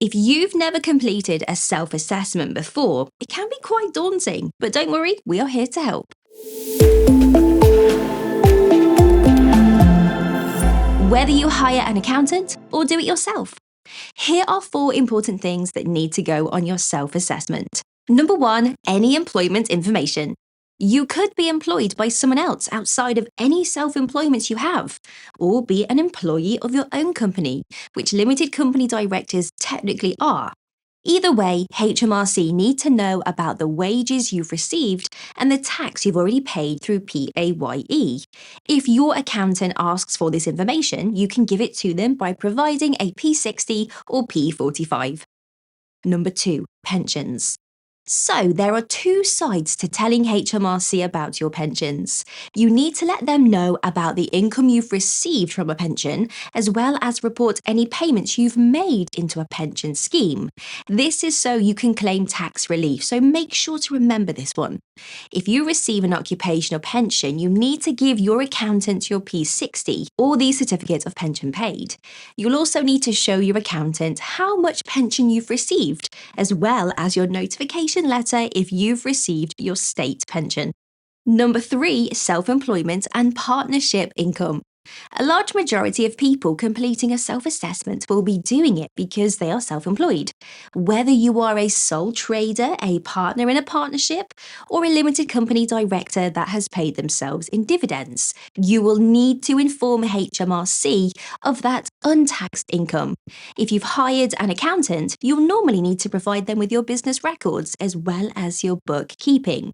If you've never completed a self-assessment before, it can be quite daunting, but don't worry, we are here to help. Whether you hire an accountant or do it yourself, here are 4 important things that need to go on your self-assessment. Number 1, any employment information. You could be employed by someone else outside of any self-employment you have, or be an employee of your own company, which limited company directors technically are. Either way, HMRC need to know about the wages you've received and the tax you've already paid through PAYE. If your accountant asks for this information, you can give it to them by providing a P60 or P45. Number 2, pensions. So, there are 2 sides to telling HMRC about your pensions. You need to let them know about the income you've received from a pension, as well as report any payments you've made into a pension scheme. This is so you can claim tax relief, so make sure to remember this one. If you receive an occupational pension, you need to give your accountant your P60 or the certificate of pension paid. You'll also need to show your accountant how much pension you've received, as well as your notification letter if you've received your state pension. Number 3, self-employment and partnership income. A large majority of people completing a self-assessment will be doing it because they are self-employed. Whether you are a sole trader, a partner in a partnership, or a limited company director that has paid themselves in dividends, you will need to inform HMRC of that untaxed income. If you've hired an accountant, you'll normally need to provide them with your business records as well as your bookkeeping.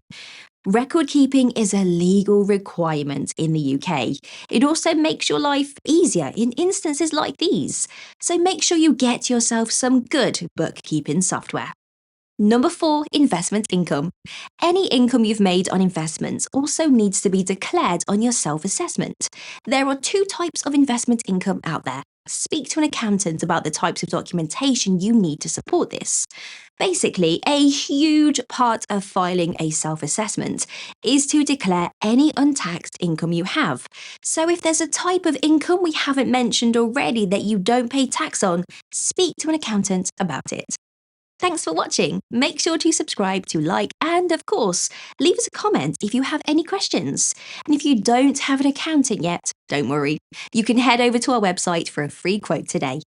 Record keeping is a legal requirement in the UK. It also makes your life easier in instances like these, so make sure you get yourself some good bookkeeping software. Number 4, investment income. Any income you've made on investments also needs to be declared on your self-assessment. There are 2 types of investment income out there. Speak to an accountant about the types of documentation you need to support this. Basically, a huge part of filing a self-assessment is to declare any untaxed income you have. So if there's a type of income we haven't mentioned already that you don't pay tax on, speak to an accountant about it. Thanks for watching. Make sure to subscribe, to like, and of course, leave us a comment if you have any questions. And if you don't have an accountant yet, don't worry. You can head over to our website for a free quote today.